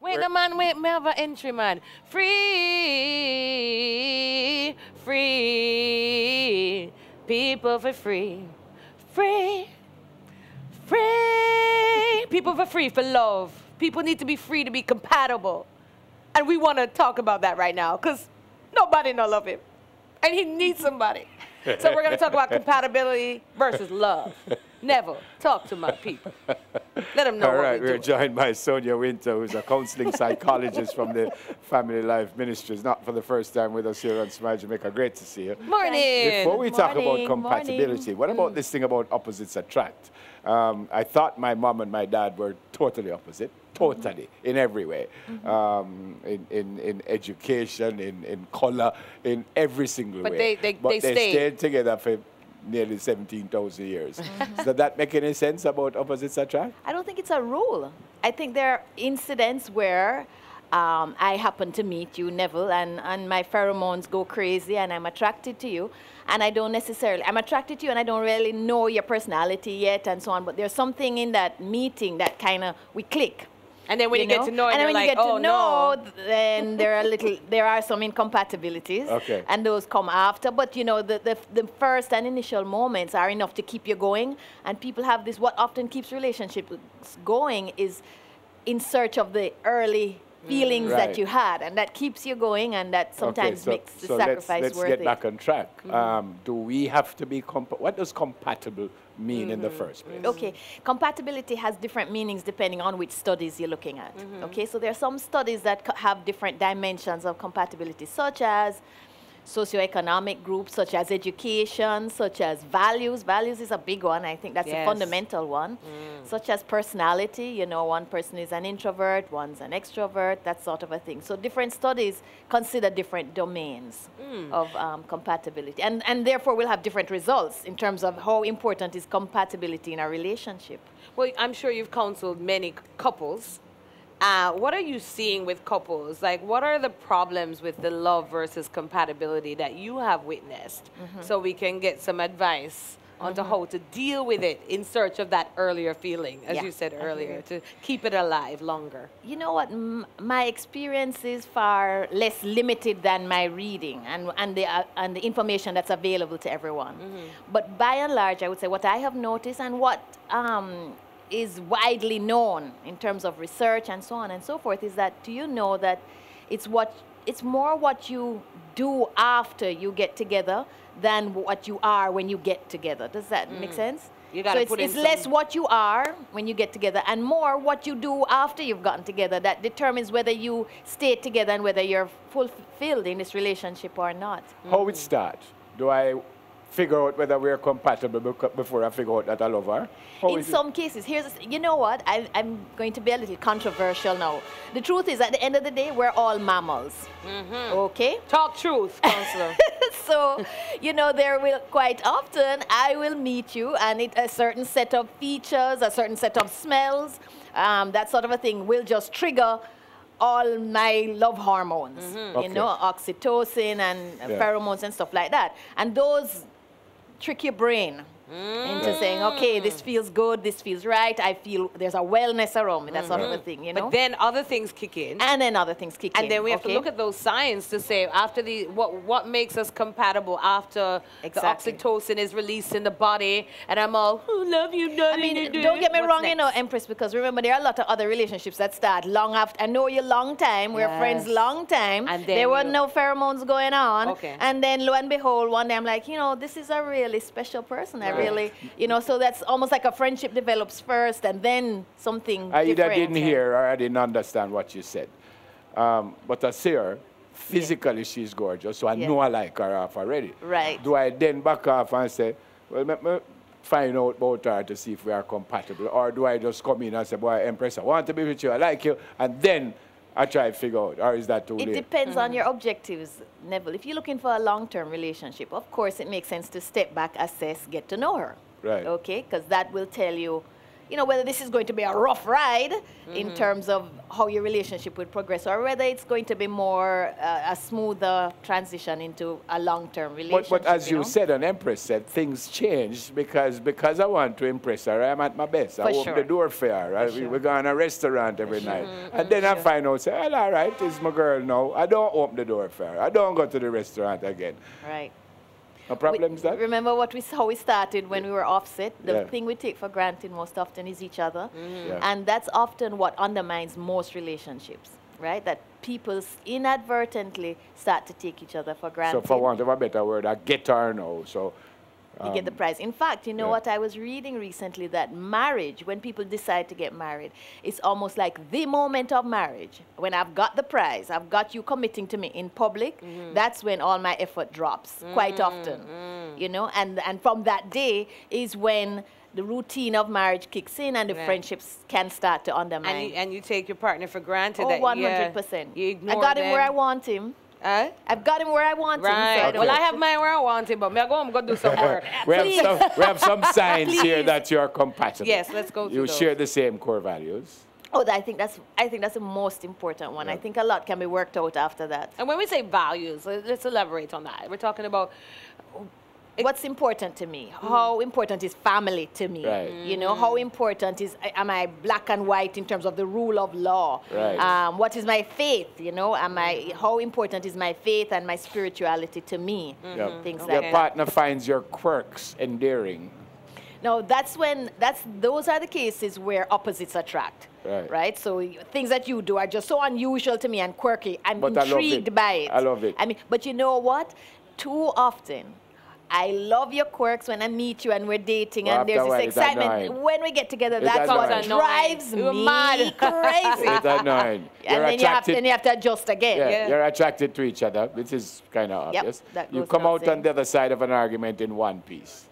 Wait a man, wait, me have an entry, man. Free, free, people for free. Free, free, people for free for love. People need to be free to be compatible. And we want to talk about that right now, because nobody no love him. And he needs somebody. So we're going to talk about compatibility versus love. Neville, talk to my people. Let them know All what right, we're we're doing. joined by Sonia Winter, who's a counseling psychologist from the Family Life Ministries. Not for the first time with us here on Smile Jamaica. Great to see you. Morning. Before we talk about Morning, compatibility, what about this thing about opposites attract? I thought my mom and my dad were totally opposite, totally, in every way. In education, in color, in every single But way. they But they stayed. stayed together for nearly 17,000 years. Does that make any sense about opposites attract? I don't think it's a rule. I think there are incidents where I happen to meet you, Neville, and my pheromones go crazy and I'm attracted to you. And I don't necessarily, I'm attracted to you and I don't really know your personality yet and so on. But there's something in that meeting that kind of, we click. And then when you get to know it, and then you're when like, you get oh, to know, no. then there are some incompatibilities. Okay. And those come after. But you know, the first and initial moments are enough to keep you going. And people have this, what often keeps relationships going is in search of the early feelings Right. that you had. And that keeps you going and that sometimes makes the sacrifice let's worth get it. back on track. Do we have to be, what does compatible mean in the first place? Okay, compatibility has different meanings depending on which studies you're looking at. Okay, so there are some studies that have different dimensions of compatibility, such as socioeconomic groups, such as education, such as values. Values is a big one. I think that's a Yes. fundamental one. Such as personality. You know, one person is an introvert, one's an extrovert, that sort of a thing. So different studies consider different domains of compatibility. And therefore we'll have different results in terms of how important is compatibility in a relationship. Well, I'm sure you've counseled many couples. What are you seeing with couples? Like, what are the problems with the love versus compatibility that you have witnessed so we can get some advice on to how to deal with it in search of that earlier feeling, as Yeah, you said I hear earlier, you. to keep it alive longer? You know what? My experience is far less limited than my reading and the information that's available to everyone. But by and large, I would say what I have noticed and what is widely known in terms of research and so on and so forth is that, do you know that it's more what you do after you get together than what you are when you get together. Does that make sense? You gotta so put in it's less some- what you are when you get together and more what you do after you've gotten together that determines whether you stay together and whether you're fulfilled in this relationship or not. How it start? Do I figure out whether we're compatible before I figure out that I love her? How In is it? some cases, you know what, I'm going to be a little controversial now. The truth is, at the end of the day, we're all mammals, okay? Talk truth, counselor. So, you know, there will quite often, I will meet you and a certain set of features, a certain set of smells, that sort of a thing will just trigger all my love hormones, Okay. you know, oxytocin and pheromones and stuff like that. And those trick your brain into saying, okay, this feels good, this feels right, I feel there's a wellness around me, that sort of a thing, you know? But then other things kick in. And then other things kick in. And then we have to look at those signs to say after what makes us compatible after Exactly. the oxytocin is released in the body, and I'm all, oh, love you, I darling. mean, don't get me What's wrong, you know, next? Empress, because remember, there are a lot of other relationships that start long after. I know you long time, we're friends Yes. long time. And then there were you- no pheromones going on. Okay. And then lo and behold, one day I'm like, you know, this is a really special person. I really, you know, so that's almost like a friendship develops first and then something I either different. didn't hear or I didn't understand what you said. But I see her, physically she's gorgeous, so I know I like her off already. Right. Do I then back off and say, well, let me find out about her to see if we are compatible? Or do I just come in and say, boy, Empress, I want to be with you, I like you, and then I try to figure out, or is that too It late? depends on your objectives, Neville. If you're looking for a long-term relationship, of course it makes sense to step back, assess, get to know her. Right. Okay, because that will tell you, you know, whether this is going to be a rough ride in terms of how your relationship would progress, or whether it's going to be more a smoother transition into a long-term relationship. But as you know? said, and Empress said, things change because I want to impress her. I'm at my best. I open the door for her. We go on a restaurant every night. And then I find out, say, well, all right, it's my girl now. I don't open the door for her. I don't go to the restaurant again. Right. No problems that? Remember how we started when we were offset? The thing we take for granted most often is each other. And that's often what undermines most relationships, right? That people inadvertently start to take each other for granted. So for want of a better word, I get her now. So you get the prize. In fact, you know what I was reading recently, that marriage, when people decide to get married, it's almost like the moment of marriage. When I've got the prize, I've got you committing to me in public, that's when all my effort drops quite often. You know, and from that day is when the routine of marriage kicks in and the friendships can start to undermine. And you take your partner for granted. Oh, that, 100%. You ignore I got him them. where I want him. I've got him where I want him. Right. So Well, I have mine where I want him, but me I go home go do some work. we have some signs here that you're compatible. Yes, let's go through You those. share the same core values. Oh, I think that's the most important one. I think a lot can be worked out after that. And when we say values, let's elaborate on that. We're talking about What's important to me? How important is family to me? Right. You know, how important is, am I black and white in terms of the rule of law? Right. What is my faith? You know, how important is my faith and my spirituality to me? Things like Your that. partner finds your quirks endearing. No, those are the cases where opposites attract. Right. So things that you do are just so unusual to me and quirky. I'm intrigued by it. I love it. I mean, but you know what? Too often, I love your quirks when I meet you and we're dating, and there's this excitement. When we get together, that's what drives me crazy. It's annoying. And then you have to adjust again. Yeah, you're attracted to each other, which is kind of obvious. You come out on the other side of an argument in one piece.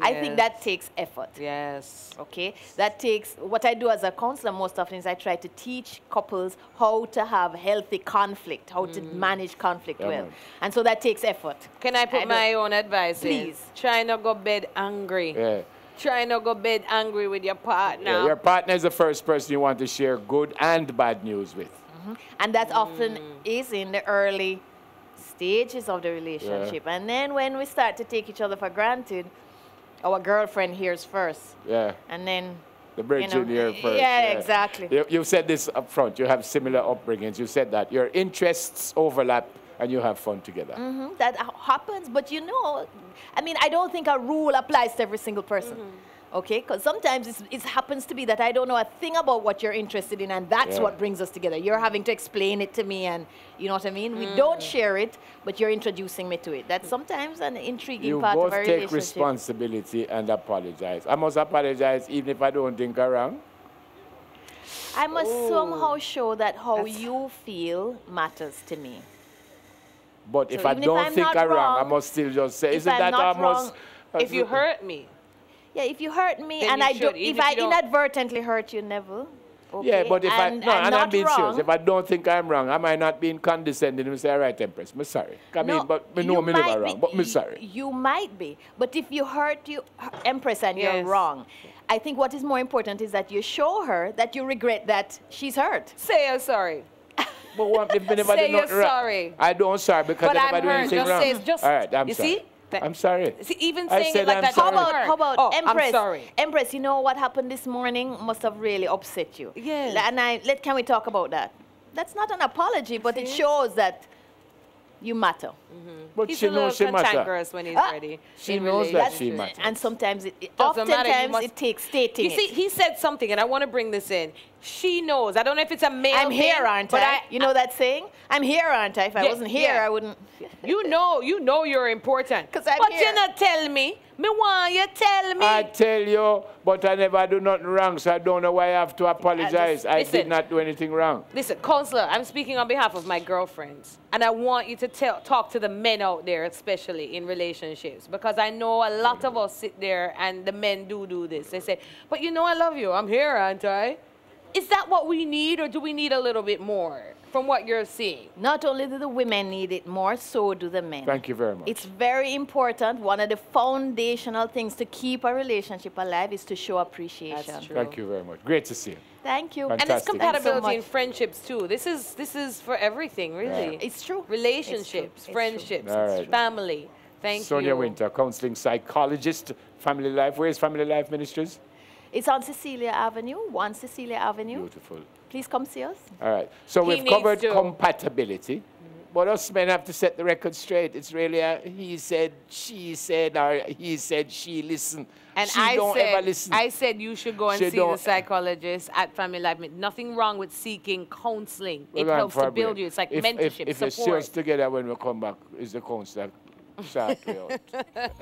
I think that takes effort. Yes. Okay? That takes, what I do as a counselor most often is I try to teach couples how to have healthy conflict, how to manage conflict well. And so that takes effort. Can I put my own advice in? Please. Try not go bed angry. Yeah. Try not go bed angry with your partner. Yeah, your partner is the first person you want to share good and bad news with. And that often is in the early stages of the relationship. And then when we start to take each other for granted, our girlfriend hears first. Yeah. And then the bridge in here first. Yeah, exactly. You said this up front. You have similar upbringings. You said that your interests overlap and you have fun together. That happens, but you know, I mean, I don't think a rule applies to every single person. Okay, because sometimes it happens to be that I don't know a thing about what you're interested in, and that's what brings us together. You're having to explain it to me, and you know what I mean? We don't share it, but you're introducing me to it. That's sometimes an intriguing part of our relationship. You both take responsibility and apologize. I must apologize even if I don't think I'm wrong. I must somehow show that how you feel matters to me. But if I don't think I'm wrong, I must still just say, isn't that almost... If you hurt me. Yeah, if you hurt me, then and if I inadvertently hurt you, Neville. Okay, yeah, but if I'm being wrong, serious. If I don't think I'm wrong, am I not being condescending and say, all right, Empress, I'm sorry. I mean, but me know me never wrong, but I'm sorry. You might be, but if you hurt Empress and you're wrong, I think what is more important is that you show her that you regret that she's hurt. Say you're sorry. But what if never say you're sorry. I don't sorry because I never do anything wrong. Just, all right, I'm you sorry. See? I'm sorry. See, even saying it like that. How about Empress? I'm sorry. Empress, you know what happened this morning must have really upset you. Yes. And can we talk about that? That's not an apology, but it shows that you matter. But he's she a little knows she matters. cantankerous when he's ready. She knows that she matters. And sometimes, oftentimes it takes stating You see, he said something, and I want to bring this in. She knows. I don't know if it's a male I'm here, thing, aren't but I? You know that saying? I'm here, aren't I? If I wasn't here, I wouldn't. You know you're important. Because I'm but here. you not tell me. Me want you tell me. I tell you, but I never do nothing wrong, so I don't know why I have to apologize. I did not do anything wrong. Listen, counselor, I'm speaking on behalf of my girlfriends, and I want you to talk to the men out there, especially in relationships, because I know a lot of us sit there and the men do this. They say, but you know I love you. I'm here, aren't I? Is that what we need, or do we need a little bit more? from what you're seeing? Not only do the women need it more, so do the men. Thank you very much. It's very important. One of the foundational things to keep a relationship alive is to show appreciation. That's true. Thank you very much. Great to see you. Thank you. Fantastic. And it's compatibility Thanks so in much. friendships too. This is for everything, really. Yeah. It's true. Relationships, It's true. friendships, All right. family. Thank Sonia you. Winter, counseling psychologist, Family Life. Where's Family Life Ministries? It's on Cecilia Avenue, 1 Cecilia Avenue. Beautiful. Please come see us. All right. So He we've needs covered to. compatibility. But us men have to set the record straight. It's really a he said, she said, or he said, she listen. And she don't ever listen. I said you should go and She see the don't- psychologist at Family Life. Nothing wrong with seeking counseling. It We're going helps for to a break. build you. It's like if, mentorship, if you see support. us together when we come back, is the counselor short way out.